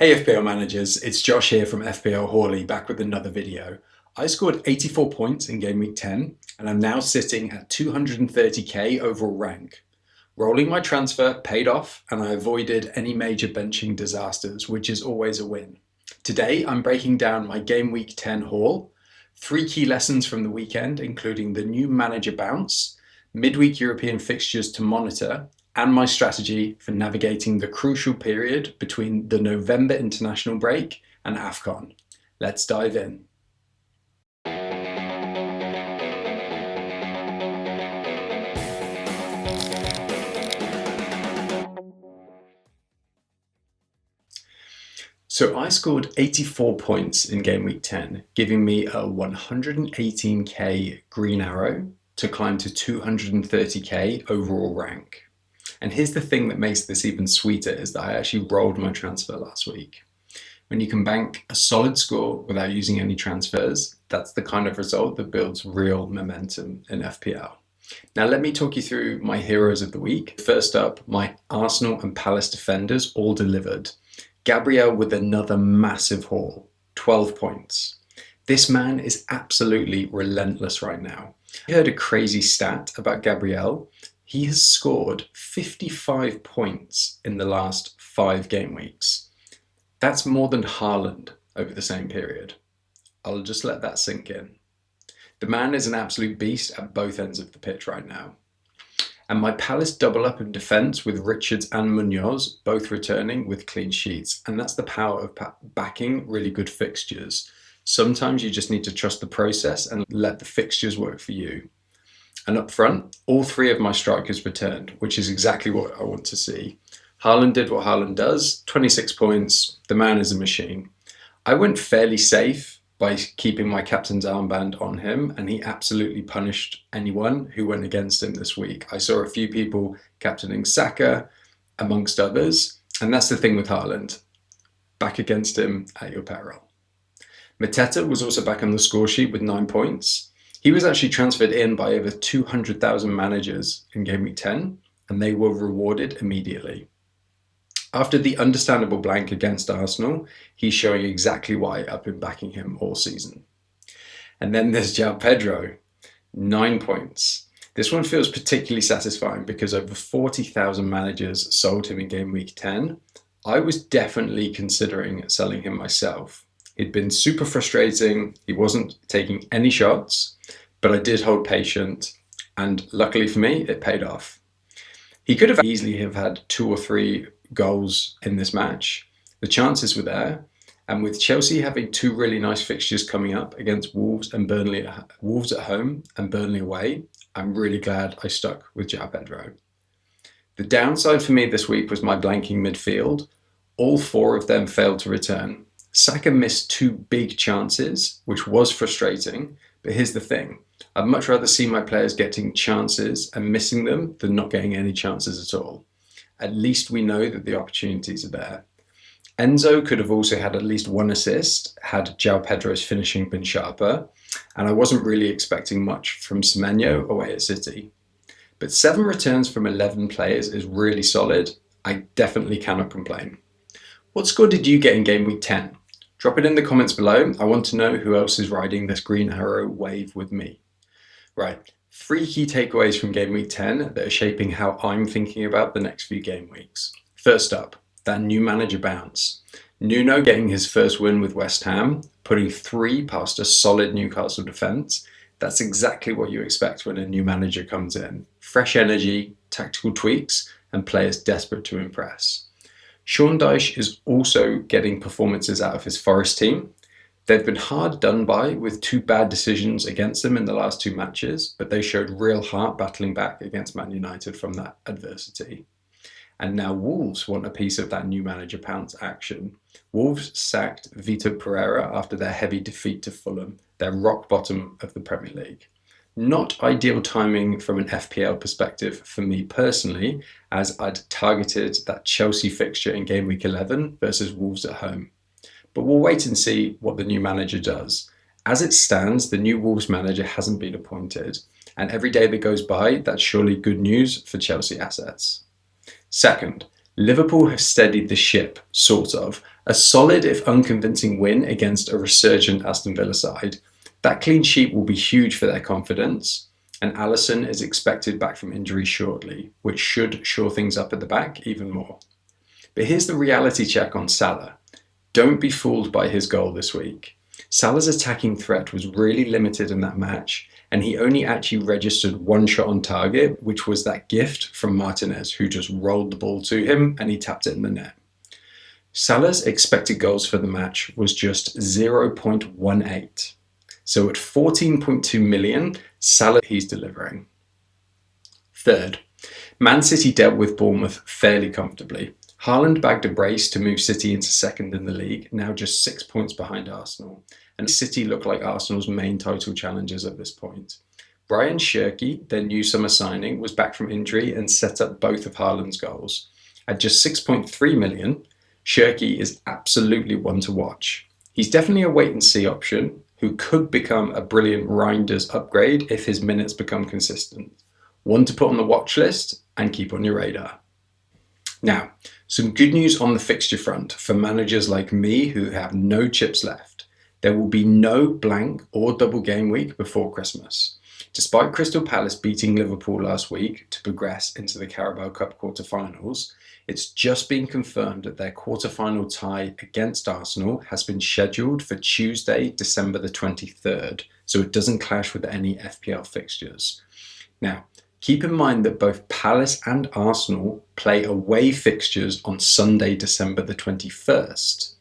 Hey FPL managers, it's Josh here from FPL Hauly back with another video. I scored 84 points in game week 10 and I'm now sitting at 230k overall rank. Rolling my transfer paid off and I avoided any major benching disasters, which is always a win. Today I'm breaking down my game week 10 haul, 3 key lessons from the weekend including the new manager bounce, midweek European fixtures to monitor, and my strategy for navigating the crucial period between the November international break and AFCON. Let's dive in. So I scored 84 points in game week 10, giving me a 118k green arrow to climb to 230k overall rank. And here's the thing that makes this even sweeter is that I actually rolled my transfer last week. When you can bank a solid score without using any transfers, that's the kind of result that builds real momentum in FPL. Now let me talk you through my heroes of the week. First up, my Arsenal and Palace defenders all delivered. Gabriel with another massive haul, 12 points. This man is absolutely relentless right now. I heard a crazy stat about Gabriel. He has scored 55 points in the last 5 game weeks. That's more than Haaland over the same period. I'll just let that sink in. The man is an absolute beast at both ends of the pitch right now. And my Palace double up in defence with Richards and Munoz both returning with clean sheets. And that's the power of backing really good fixtures. Sometimes you just need to trust the process and let the fixtures work for you. And up front, all 3 of my strikers returned, which is exactly what I want to see. Haaland did what Haaland does, 26 points, the man is a machine. I went fairly safe by keeping my captain's armband on him, and he absolutely punished anyone who went against him this week. I saw a few people captaining Saka, amongst others, and that's the thing with Haaland. Back against him at your peril. Mateta was also back on the score sheet with 9 points. He was actually transferred in by over 200,000 managers in game week 10, and they were rewarded immediately. After the understandable blank against Arsenal, he's showing exactly why I've been backing him all season. And then there's Joao Pedro, 9 points. This one feels particularly satisfying because over 40,000 managers sold him in game week 10. I was definitely considering selling him myself. It'd been super frustrating. He wasn't taking any shots, but I did hold patient, and luckily for me, it paid off. He could have easily have had 2 or 3 goals in this match. The chances were there, and with Chelsea having 2 really nice fixtures coming up against Wolves and Burnley, Wolves at home and Burnley away, I'm really glad I stuck with Joao Pedro. The downside for me this week was my blanking midfield. All 4 of them failed to return. Saka missed 2 big chances, which was frustrating, but here's the thing. I'd much rather see my players getting chances and missing them than not getting any chances at all. At least we know that the opportunities are there. Enzo could have also had at least 1 assist had Joao Pedro's finishing been sharper, and I wasn't really expecting much from Semenyo away at City. But 7 returns from 11 players is really solid. I definitely cannot complain. What score did you get in game week 10? Drop it in the comments below. I want to know who else is riding this green arrow wave with me. Right, 3 key takeaways from game week 10 that are shaping how I'm thinking about the next few game weeks. First up, that new manager bounce. Nuno getting his first win with West Ham, putting 3 past a solid Newcastle defence. That's exactly what you expect when a new manager comes in. Fresh energy, tactical tweaks, and players desperate to impress. Sean Dyche is also getting performances out of his Forest team. They've been hard done by with 2 bad decisions against them in the last 2 matches, but they showed real heart battling back against Man United from that adversity. And now Wolves want a piece of that new manager pounce action. Wolves sacked Vitor Pereira after their heavy defeat to Fulham, their rock bottom of the Premier League. Not ideal timing from an FPL perspective for me personally, as I'd targeted that Chelsea fixture in game week 11 versus Wolves at home. But we'll wait and see what the new manager does. As it stands, the new Wolves manager hasn't been appointed, and every day that goes by, that's surely good news for Chelsea assets. Second, Liverpool have steadied the ship, sort of. A solid, if unconvincing, win against a resurgent Aston Villa side. That clean sheet will be huge for their confidence, and Alisson is expected back from injury shortly, which should shore things up at the back even more. But here's the reality check on Salah. Don't be fooled by his goal this week. Salah's attacking threat was really limited in that match, and he only actually registered one shot on target, which was that gift from Martinez, who just rolled the ball to him and he tapped it in the net. Salah's expected goals for the match was just 0.18. So at 14.2 million, Salah he's delivering. Third, Man City dealt with Bournemouth fairly comfortably. Haaland bagged a brace to move City into second in the league, now just 6 points behind Arsenal. And City look like Arsenal's main title challengers at this point. Brian Cherki, their new summer signing, was back from injury and set up both of Haaland's goals. At just 6.3 million, Cherki is absolutely one to watch. He's definitely a wait-and-see option who could become a brilliant Reinders upgrade if his minutes become consistent. One to put on the watch list and keep on your radar. Now, some good news on the fixture front for managers like me who have no chips left. There will be no blank or double game week before Christmas. Despite Crystal Palace beating Liverpool last week to progress into the Carabao Cup quarter-finals, it's just been confirmed that their quarter-final tie against Arsenal has been scheduled for Tuesday, December the 23rd, so it doesn't clash with any FPL fixtures. Now, keep in mind that both Palace and Arsenal play away fixtures on Sunday, December the 21st.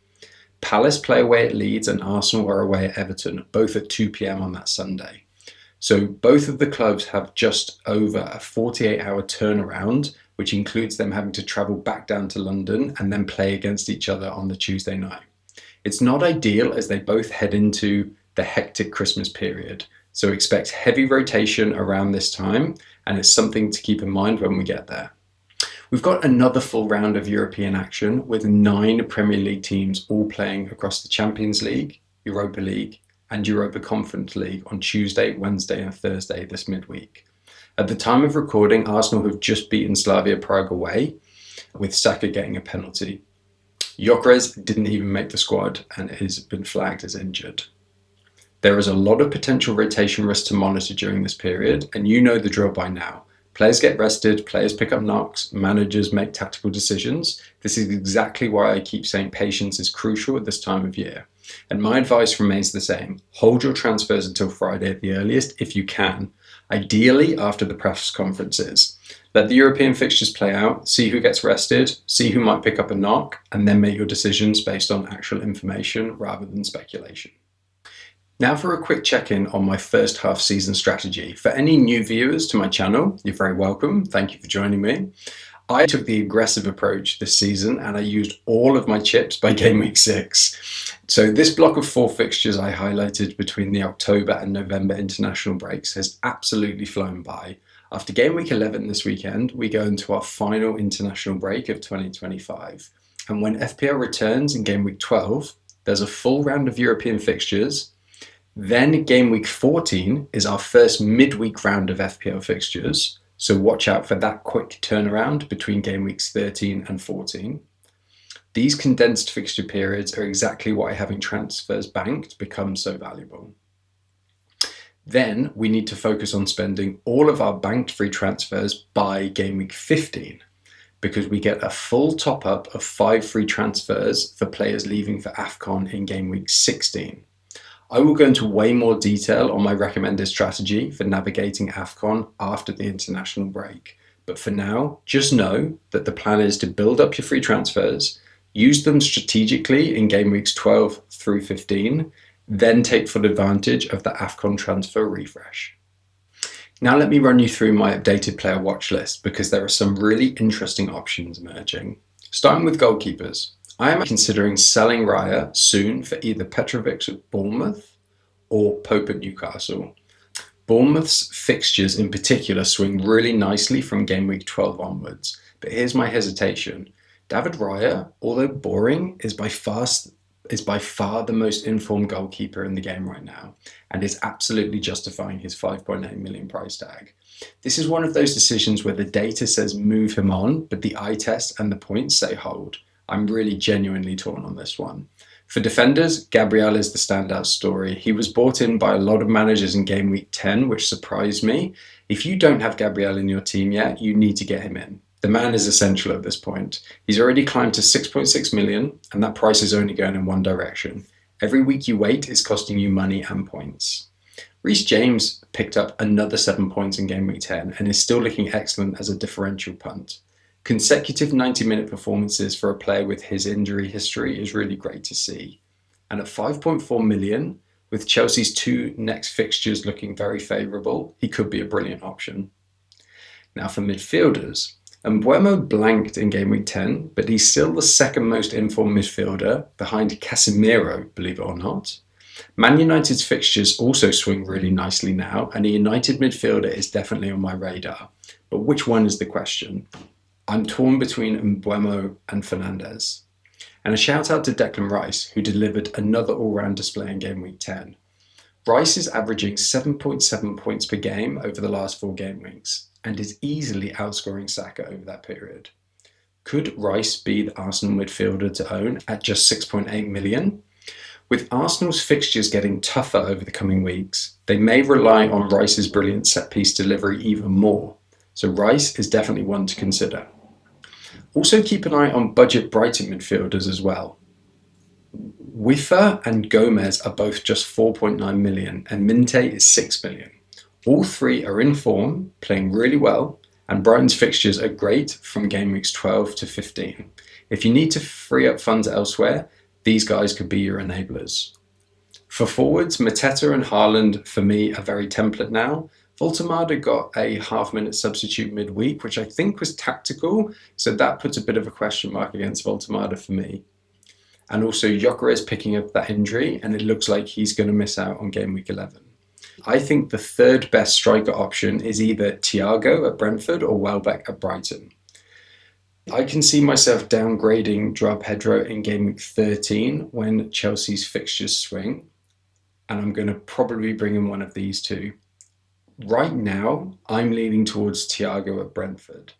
Palace play away at Leeds and Arsenal are away at Everton, both at 2 p.m. on that Sunday. So both of the clubs have just over a 48-hour turnaround, which includes them having to travel back down to London and then play against each other on the Tuesday night. It's not ideal as they both head into the hectic Christmas period, so expect heavy rotation around this time, and it's something to keep in mind when we get there. We've got another full round of European action with 9 Premier League teams all playing across the Champions League, Europa League, and Europa Conference League on Tuesday, Wednesday, and Thursday this midweek. At the time of recording, Arsenal have just beaten Slavia Prague away, with Saka getting a penalty. Gyökeres didn't even make the squad and has been flagged as injured. There is a lot of potential rotation risk to monitor during this period, and you know the drill by now. Players get rested, players pick up knocks, managers make tactical decisions. This is exactly why I keep saying patience is crucial at this time of year. And my advice remains the same. Hold your transfers until Friday at the earliest if you can, ideally after the press conferences. Let the European fixtures play out, see who gets rested, see who might pick up a knock, and then make your decisions based on actual information rather than speculation. Now for a quick check-in on my first half season strategy. For any new viewers to my channel, you're very welcome. Thank you for joining me. I took the aggressive approach this season and I used all of my chips by game week 6. So this block of 4 fixtures I highlighted between the October and November international breaks has absolutely flown by. After game week 11 this weekend, we go into our final international break of 2025. And when FPL returns in game week 12, there's a full round of European fixtures. Then game week 14 is our first midweek round of FPL fixtures, so watch out for that quick turnaround between game weeks 13 and 14. These condensed fixture periods are exactly why having transfers banked becomes so valuable. Then we need to focus on spending all of our banked free transfers by game week 15, because we get a full top up of 5 free transfers for players leaving for AFCON in game week 16. I will go into way more detail on my recommended strategy for navigating AFCON after the international break. But for now, just know that the plan is to build up your free transfers, use them strategically in game weeks 12 through 15, then take full advantage of the AFCON transfer refresh. Now let me run you through my updated player watch list because there are some really interesting options emerging. Starting with goalkeepers. I am considering selling Raya soon for either Petrovic at Bournemouth or Pope at Newcastle. Bournemouth's fixtures in particular swing really nicely from game week 12 onwards, but here's my hesitation. David Raya, although boring, is by far the most informed goalkeeper in the game right now and is absolutely justifying his 5.8 million price tag. This is one of those decisions where the data says move him on, but the eye test and the points say hold. I'm really genuinely torn on this one. For defenders, Gabriel is the standout story. He was bought in by a lot of managers in game week 10, which surprised me. If you don't have Gabriel in your team yet, you need to get him in. The man is essential at this point. He's already climbed to 6.6 million, and that price is only going in one direction. Every week you wait is costing you money and points. Reece James picked up another 7 points in game week 10 and is still looking excellent as a differential punt. Consecutive 90-minute performances for a player with his injury history is really great to see. And at 5.4 million, with Chelsea's 2 next fixtures looking very favourable, he could be a brilliant option. Now for midfielders, Mbeumo blanked in game week 10, but he's still the second most informed midfielder behind Casemiro, believe it or not. Man United's fixtures also swing really nicely now, and a United midfielder is definitely on my radar. But which one is the question? I'm torn between Mbeumo and Fernandes. And a shout out to Declan Rice, who delivered another all-round display in game week 10. Rice is averaging 7.7 points per game over the last 4 game weeks, and is easily outscoring Saka over that period. Could Rice be the Arsenal midfielder to own at just 6.8 million? With Arsenal's fixtures getting tougher over the coming weeks, they may rely on Rice's brilliant set-piece delivery even more, so Rice is definitely one to consider. Also keep an eye on budget Brighton midfielders as well. Wifa and Gomez are both just 4.9 million and Minte is 6 million. All three are in form, playing really well, and Brighton's fixtures are great from game weeks 12 to 15. If you need to free up funds elsewhere, these guys could be your enablers. For forwards, Mateta and Haaland for me are very template now. Voltemade got a half-minute substitute midweek, which I think was tactical, so that puts a bit of a question mark against Voltemade for me. And also Gyökeres is picking up that injury, and it looks like he's going to miss out on game week 11. I think the third best striker option is either Thiago at Brentford or Welbeck at Brighton. I can see myself downgrading Joao Pedro in game week 13 when Chelsea's fixtures swing, and I'm going to probably bring in one of these two. Right now, I'm leaning towards Thiago at Brentford.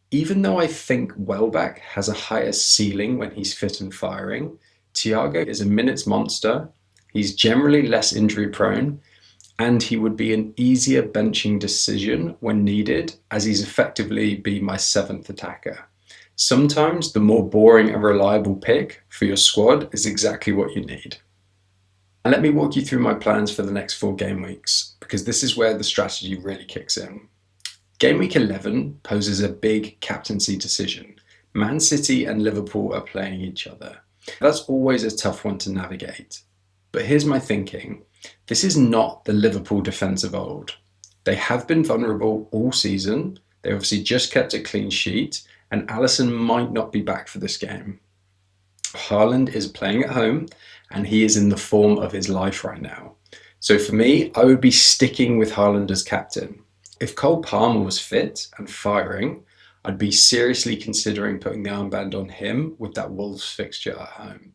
Even though I think Welbeck has a higher ceiling when he's fit and firing, Thiago is a minutes monster, he's generally less injury prone, and he would be an easier benching decision when needed, as he's effectively be my 7th attacker. Sometimes the more boring and reliable pick for your squad is exactly what you need. And let me walk you through my plans for the next 4 game weeks, because this is where the strategy really kicks in. Game week 11 poses a big captaincy decision. Man City and Liverpool are playing each other. That's always a tough one to navigate. But here's my thinking. This is not the Liverpool defence of old. They have been vulnerable all season. They obviously just kept a clean sheet, and Alisson might not be back for this game. Haaland is playing at home, and he is in the form of his life right now. So for me, I would be sticking with Haaland as captain. If Cole Palmer was fit and firing, I'd be seriously considering putting the armband on him with that Wolves fixture at home.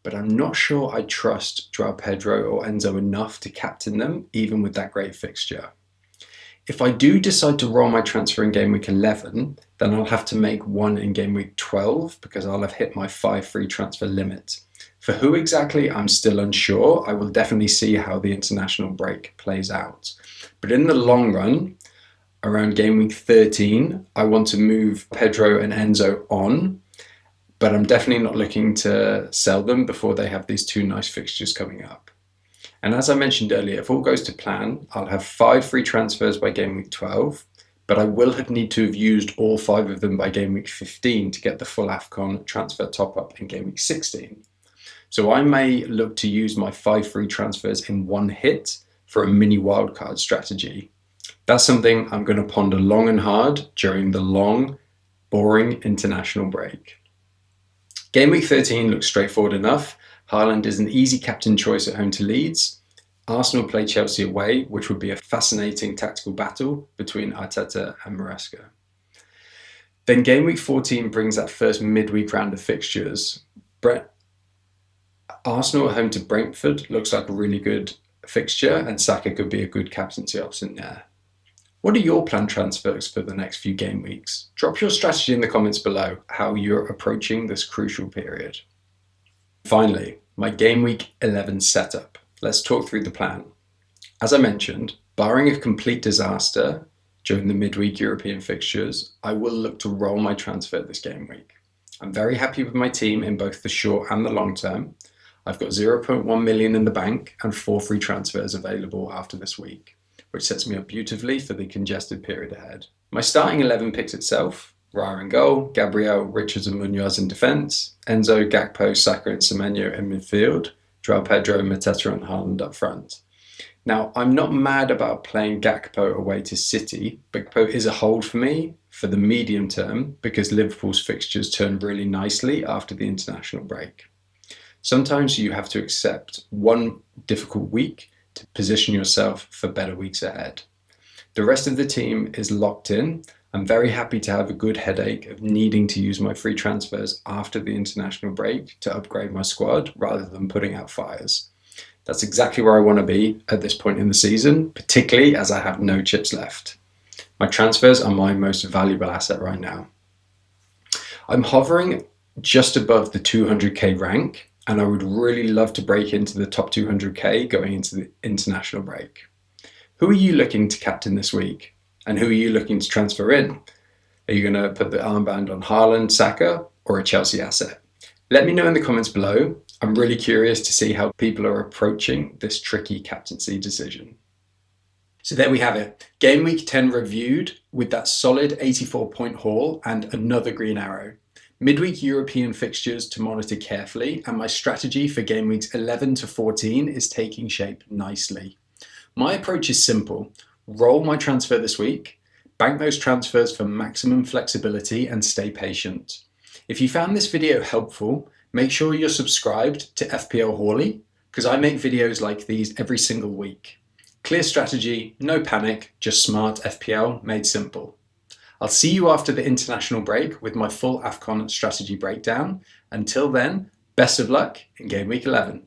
But I'm not sure I trust Joao Pedro or Enzo enough to captain them, even with that great fixture. If I do decide to roll my transfer in game week 11, then I'll have to make one in game week 12 because I'll have hit my 5 free transfer limit. For who exactly, I'm still unsure. I will definitely see how the international break plays out. But in the long run, around game week 13, I want to move Pedro and Enzo on, but I'm definitely not looking to sell them before they have these 2 nice fixtures coming up. And as I mentioned earlier, if all goes to plan, I'll have 5 free transfers by game week 12, but I will need to have used all 5 of them by game week 15 to get the full AFCON transfer top-up in game week 16. So I may look to use my 5 free transfers in one hit for a mini wildcard strategy. That's something I'm going to ponder long and hard during the long, boring international break. Game week 13 looks straightforward enough. Haaland is an easy captain choice at home to Leeds. Arsenal play Chelsea away, which would be a fascinating tactical battle between Arteta and Maresca. Then game week 14 brings that first midweek round of fixtures. Arsenal at home to Brentford looks like a really good fixture, and Saka could be a good captaincy option there. What are your planned transfers for the next few game weeks? Drop your strategy in the comments below, how you're approaching this crucial period. Finally, my Game Week 11 setup. Let's talk through the plan. As I mentioned, barring a complete disaster during the midweek European fixtures, I will look to roll my transfer this game week. I'm very happy with my team in both the short and the long term. I've got 0.1 million in the bank and 4 free transfers available after this week, which sets me up beautifully for the congested period ahead. My starting 11 picks itself: Raya in goal, Gabriel, Richards and Munoz in defence, Enzo, Gakpo, Saka and Semenyo in midfield, Joao Pedro, Mateta and Haaland up front. Now, I'm not mad about playing Gakpo away to City, but Gakpo is a hold for me for the medium term because Liverpool's fixtures turn really nicely after the international break. Sometimes you have to accept one difficult week to position yourself for better weeks ahead. The rest of the team is locked in. I'm very happy to have a good headache of needing to use my free transfers after the international break to upgrade my squad rather than putting out fires. That's exactly where I want to be at this point in the season, particularly as I have no chips left. My transfers are my most valuable asset right now. I'm hovering just above the 200k rank, and I would really love to break into the top 200k going into the international break. Who are you looking to captain this week? And who are you looking to transfer in? Are you going to put the armband on Haaland, Saka, or a Chelsea asset? Let me know in the comments below. I'm really curious to see how people are approaching this tricky captaincy decision. So there we have it. Game week 10 reviewed with that solid 84-point haul and another green arrow. Midweek European fixtures to monitor carefully, and my strategy for game weeks 11 to 14 is taking shape nicely. My approach is simple: roll my transfer this week, bank those transfers for maximum flexibility, and stay patient. If you found this video helpful, make sure you're subscribed to FPL Hauly, because I make videos like these every single week. Clear strategy, no panic, just smart FPL made simple. I'll see you after the international break with my full AFCON strategy breakdown. Until then, best of luck in Game Week 11.